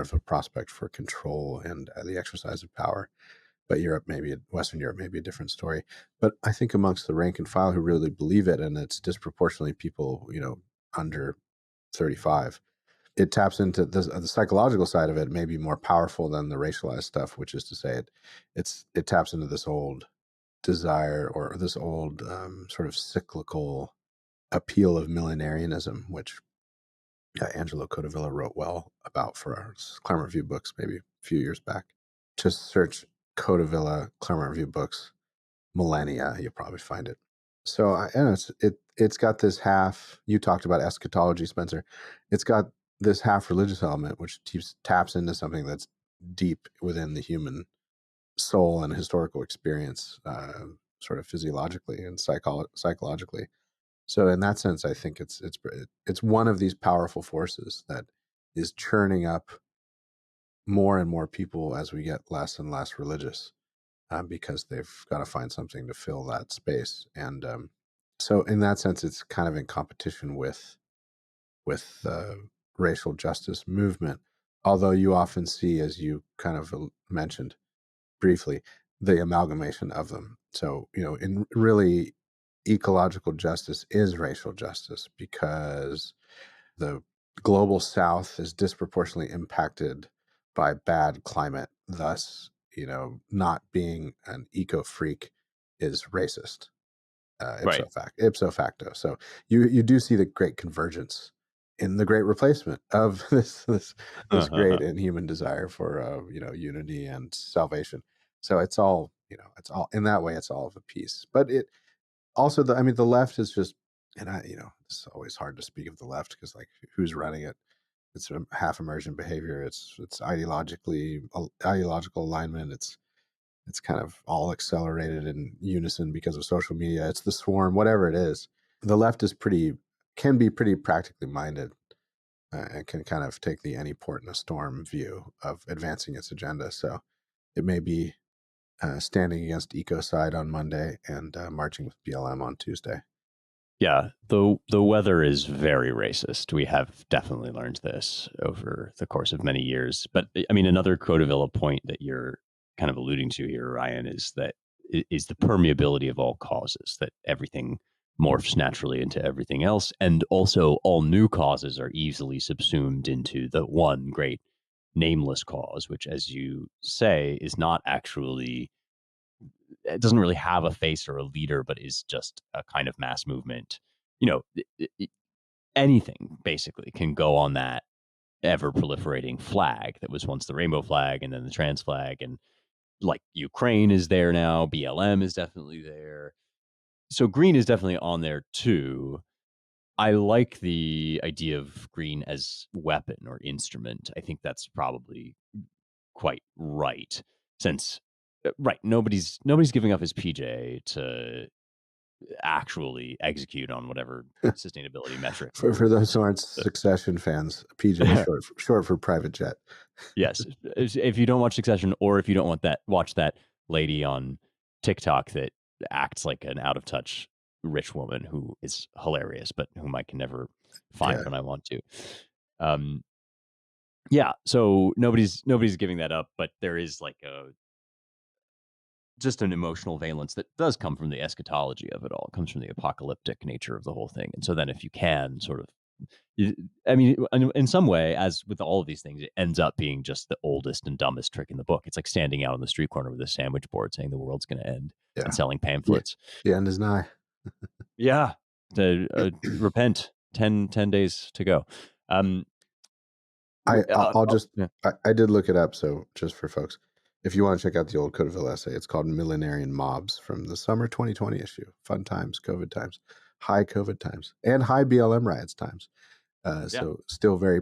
of a prospect for control and the exercise of power. But Western Europe may be a different story. But I think amongst the rank and file who really believe it, and it's disproportionately people, under 35, it taps into the psychological side of it, may be more powerful than the racialized stuff, which is to say it taps into this old desire or this old sort of cyclical appeal of millenarianism, which Angelo Codevilla wrote well about for our Claremont Review books maybe a few years back. Just search Codevilla Claremont Review books millennia, you'll probably find it. So it's got this half. You talked about eschatology, Spencer. It's got this half religious element, which taps into something that's deep within the human soul and historical experience, sort of physiologically and psychologically. So in that sense, I think it's one of these powerful forces that is churning up more and more people as we get less and less religious, because they've got to find something to fill that space. And so in that sense, it's kind of in competition with the racial justice movement. Although you often see, as you kind of mentioned briefly, the amalgamation of them. So, in really, ecological justice is racial justice because the global south is disproportionately impacted by bad climate. Thus, not being an eco freak is racist, Right. ipso facto. So you do see the great convergence in the great replacement of this great inhuman desire for unity and salvation. So it's all in that way, it's all of a piece. But it also, the left is just, and it's always hard to speak of the left because, like, who's running it? It's a half emergent behavior. It's ideological alignment. It's kind of all accelerated in unison because of social media. It's the swarm, whatever it is. The left can be pretty practically minded, and can kind of take the any port in a storm view of advancing its agenda. So it may be standing against Ecocide on Monday and marching with BLM on Tuesday. Yeah, the weather is very racist. We have definitely learned this over the course of many years. But I mean, another Codavilla point that you're kind of alluding to here, Ryan, is the permeability of all causes, that everything morphs naturally into everything else. And also all new causes are easily subsumed into the one great nameless cause, which, as you say, is not actually, it doesn't really have a face or a leader, but is just a kind of mass movement. Anything basically can go on that ever proliferating flag that was once the rainbow flag and then the trans flag. And like Ukraine is there now, BLM is definitely there. So green is definitely on there too. I like the idea of green as weapon or instrument. I think that's probably quite right, since nobody's giving up his PJ to actually execute on whatever sustainability metric. For those who aren't Succession fans, PJ is short for private jet. Yes, if you don't watch Succession, or if you don't watch that lady on TikTok that acts like an out of touch rich woman who is hilarious, but whom I can never find when I want to. Yeah, so nobody's giving that up, but there is like just an emotional valence that does come from the eschatology of it all. It comes from the apocalyptic nature of the whole thing. And so then if you can sort of, I mean, in some way, as with all of these things, it ends up being just the oldest and dumbest trick in the book. It's like standing out on the street corner with a sandwich board saying the world's going to end and selling pamphlets. The end is nigh. Yeah. Repent. 10 days to go. I did look it up. So just for folks, if you want to check out the old Codaville essay, it's called Millenarian Mobs from the summer 2020 issue. Fun times, COVID times, high COVID times, and high BLM riots times. So still very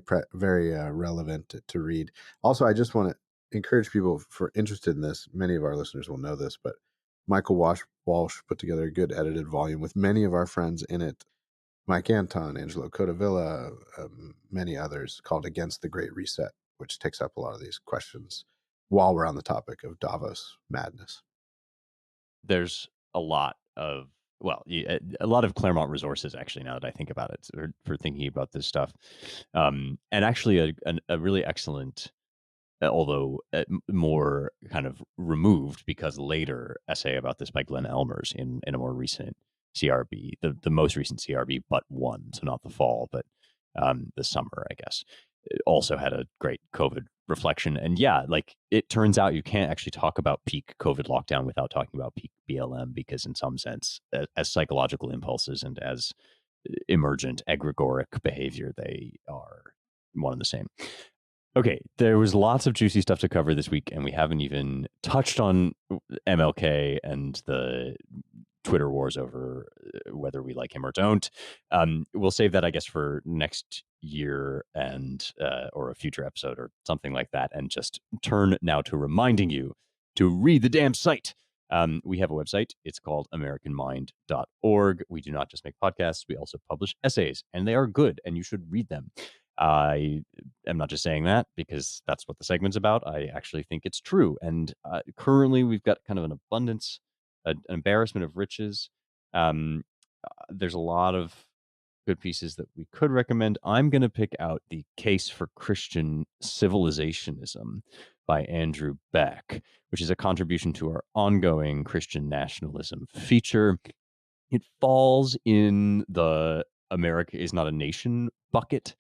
relevant to read. Also, I just want to encourage people for interested in this. Many of our listeners will know this, but Michael Walsh put together a good edited volume with many of our friends in it. Mike Anton, Angelo Codavilla, many others, called Against the Great Reset, which takes up a lot of these questions while we're on the topic of Davos madness. There's a lot of Claremont resources, actually, now that I think about it, for thinking about this stuff. And actually a really excellent, although more kind of removed because later, essay about this by Glenn Elmers in a more recent CRB, the most recent CRB, but one, so not the fall, but the summer, I guess. It also had a great COVID reflection. And yeah, like it turns out you can't actually talk about peak COVID lockdown without talking about peak BLM, because in some sense, as psychological impulses and as emergent egregoric behavior, they are one and the same. Okay, there was lots of juicy stuff to cover this week, and we haven't even touched on MLK and the Twitter wars over whether we like him or don't. We'll save that, I guess, for next year and or a future episode or something like that, and just turn now to reminding you to read the damn site. We have a website. It's called AmericanMind.org. We do not just make podcasts. We also publish essays, and they are good, and you should read them. I am not just saying that because that's what the segment's about. I actually think it's true. And currently we've got kind of an abundance, an embarrassment of riches. There's a lot of good pieces that we could recommend. I'm going to pick out The Case for Christian Civilizationism by Andrew Beck, which is a contribution to our ongoing Christian nationalism feature. It falls in the America is not a nation bucket,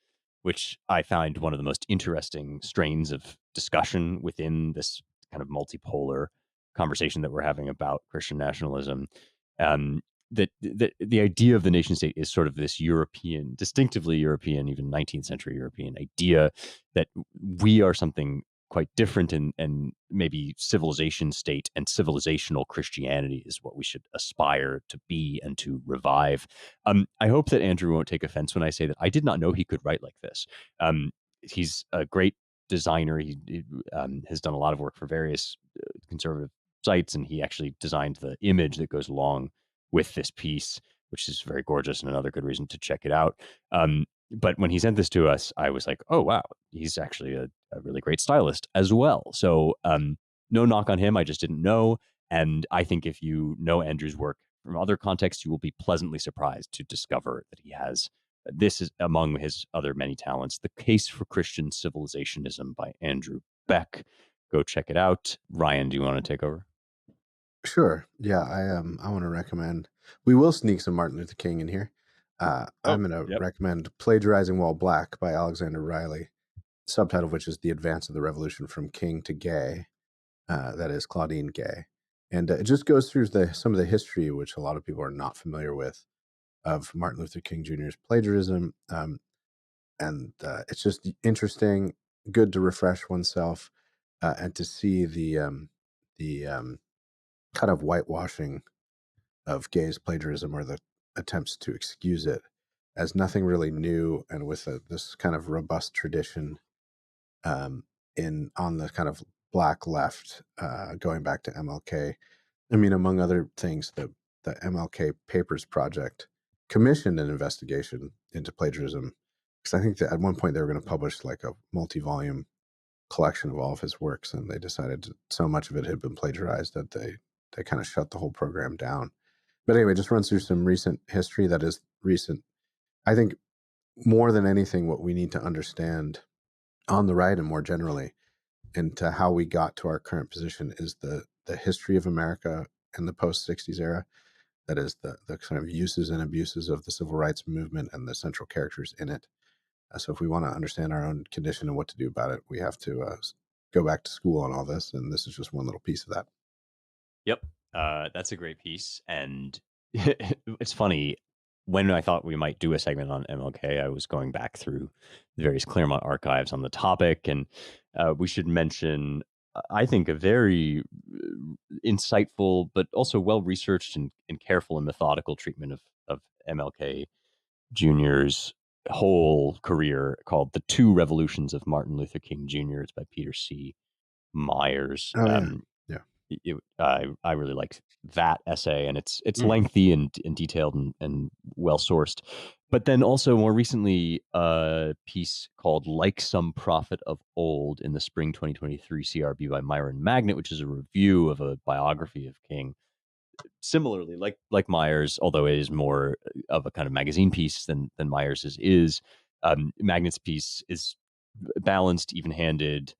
which I find one of the most interesting strains of discussion within this kind of multipolar conversation that we're having about Christian nationalism. That the idea of the nation state is sort of this European, distinctively European, even 19th century European idea that we are something quite different, and maybe civilization state and civilizational Christianity is what we should aspire to be and to revive. I hope that Andrew won't take offense when I say that I did not know he could write like this. He's a great designer. He has done a lot of work for various conservative sites, and he actually designed the image that goes along with this piece, which is very gorgeous and another good reason to check it out. But when he sent this to us, I was like, oh, wow, he's actually a really great stylist as well. So no knock on him. I just didn't know. And I think if you know Andrew's work from other contexts, you will be pleasantly surprised to discover that he has, this is among his other many talents, The Case for Christian Civilizationism by Andrew Beck. Go check it out. Ryan, do you want to take over? Sure. Yeah, I want to recommend. We will sneak some Martin Luther King in here. I'm going to recommend Plagiarizing While Black by Alexander Riley, subtitle of which is The Advance of the Revolution from King to Gay. That is Claudine Gay. And it just goes through some of the history, which a lot of people are not familiar with, of Martin Luther King Jr.'s plagiarism. And it's just interesting, good to refresh oneself, and to see the kind of whitewashing of Gay's plagiarism, or the attempts to excuse it as nothing really new, and with this kind of robust tradition on the kind of Black left, going back to MLK. I mean, among other things, the MLK Papers Project commissioned an investigation into plagiarism, because I think that at one point they were going to publish like a multi-volume collection of all of his works, and they decided so much of it had been plagiarized that they kind of shut the whole program down. But anyway, just runs through some recent history that is recent. I think more than anything, what we need to understand on the right and more generally into how we got to our current position is the history of America in the post-60s era. That is the kind of uses and abuses of the civil rights movement and the central characters in it. So if we want to understand our own condition and what to do about it, we have to go back to school on all this. And this is just one little piece of that. Yep. That's a great piece. And it's funny, when I thought we might do a segment on MLK, I was going back through the various Claremont archives on the topic. And we should mention, I think, a very insightful, but also well-researched and careful and methodical treatment of MLK Jr.'s whole career, called The Two Revolutions of Martin Luther King Jr. It's by Peter C. Myers. Oh, yeah. I really liked that essay, and it's lengthy and detailed and well sourced. But then also more recently, a piece called Like Some Prophet of Old in the spring 2023 CRB by Myron Magnet, which is a review of a biography of King. Similarly, like Myers, although it is more of a kind of magazine piece than Myers's is, Magnet's piece is balanced, even-handed,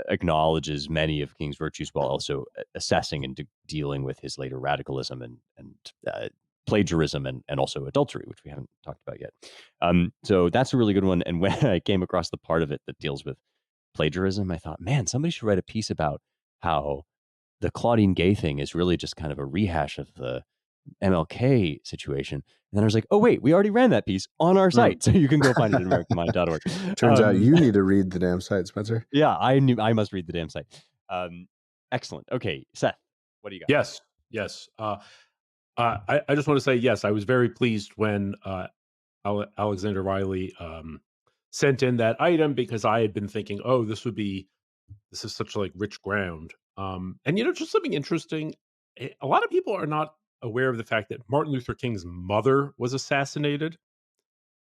acknowledges many of King's virtues while also assessing and dealing with his later radicalism and plagiarism and also adultery, which we haven't talked about yet. So that's a really good one. And when I came across the part of it that deals with plagiarism, I thought, man, somebody should write a piece about how the Claudine Gay thing is really just kind of a rehash of the MLK situation. And then I was like, oh, wait, we already ran that piece on our site. So you can go find it at AmericanMind.org. Turns out you need to read the damn site, Spencer. Yeah, I must read the damn site. Excellent. Okay, Seth, what do you got? Yes. I just want to say, yes, I was very pleased when Alexander Riley sent in that item, because I had been thinking, oh, this is such like rich ground. And just something interesting. A lot of people are not aware of the fact that Martin Luther King's mother was assassinated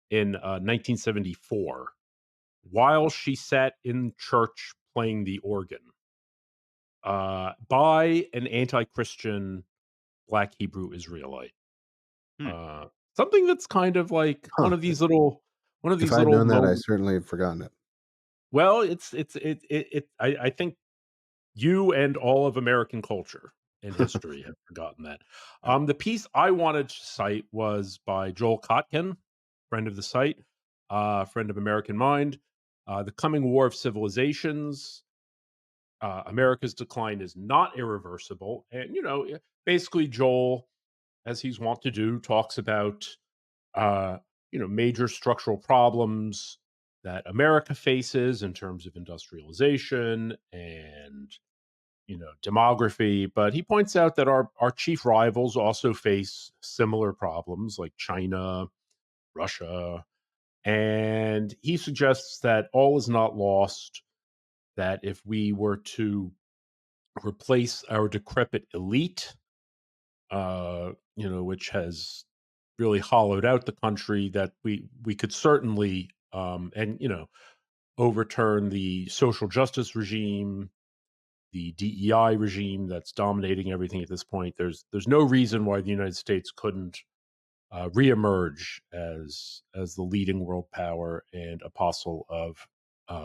in 1974 while she sat in church playing the organ by an anti-Christian Black Hebrew Israelite. Something that's kind of like one of these little If I'd known that, I certainly have forgotten it. Well, I think you and all of American culture and history have forgotten that. The piece I wanted to cite was by Joel Kotkin, friend of the site. friend of American Mind. The Coming War of Civilizations. America's decline is not irreversible. And, basically Joel, as he's wont to do, talks about, major structural problems that America faces in terms of industrialization and, demography. But he points out that our chief rivals also face similar problems like China, Russia. And he suggests that all is not lost, that if we were to replace our decrepit elite, which has really hollowed out the country, that we could certainly overturn the social justice regime, the DEI regime that's dominating everything at this point. There's no reason why the United States couldn't reemerge as the leading world power and apostle of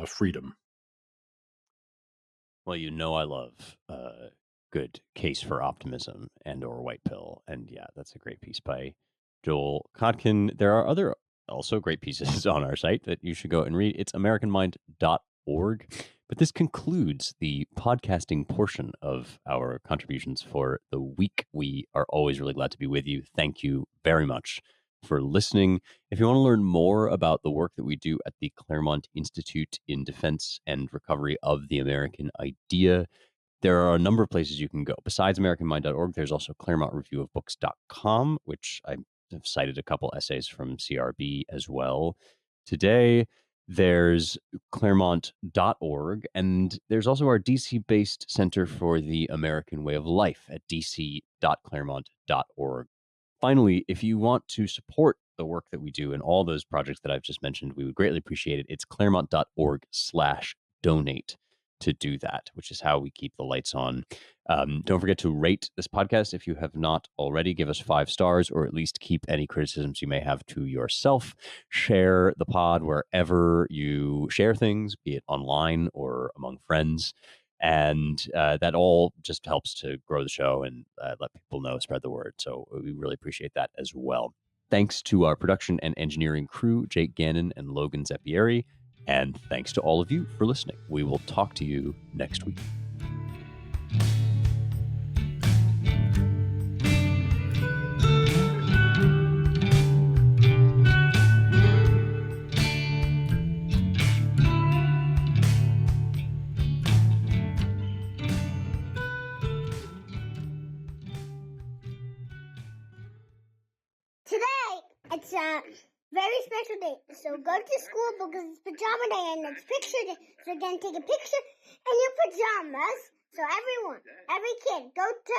freedom. Well, I love good case for optimism and or white pill. And yeah, that's a great piece by Joel Kotkin. There are other also great pieces on our site that you should go and read. It's AmericanMind.org. But this concludes the podcasting portion of our contributions for the week. We are always really glad to be with you. Thank you very much for listening. If you want to learn more about the work that we do at the Claremont Institute in Defense and Recovery of the American Idea, there are a number of places you can go. Besides AmericanMind.org, there's also ClaremontReviewOfBooks.com, which I have cited a couple essays from CRB as well today. There's Claremont.org, and there's also our DC-based Center for the American Way of Life at dc.claremont.org. Finally, if you want to support the work that we do and all those projects that I've just mentioned, we would greatly appreciate it. It's claremont.org/donate to do that, which is how we keep the lights on. Don't forget to rate this podcast if you have not already. Give us 5 stars, or at least keep any criticisms you may have to yourself. Share the pod wherever you share things, be it online or among friends. And that all just helps to grow the show and let people know, spread the word. So we really appreciate that as well. Thanks to our production and engineering crew, Jake Gannon and Logan Zeppieri. And thanks to all of you for listening. We will talk to you next week. It's a very special day. So go to school because it's pajama day and it's picture day. So you're going to take a picture in your pajamas. So everyone, every kid, go to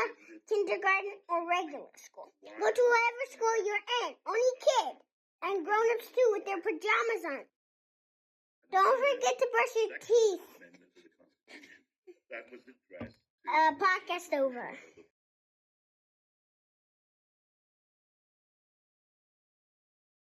kindergarten or regular school. Go to whatever school you're in. Only kid and grown-ups too with their pajamas on. Don't forget to brush your teeth. Podcast over.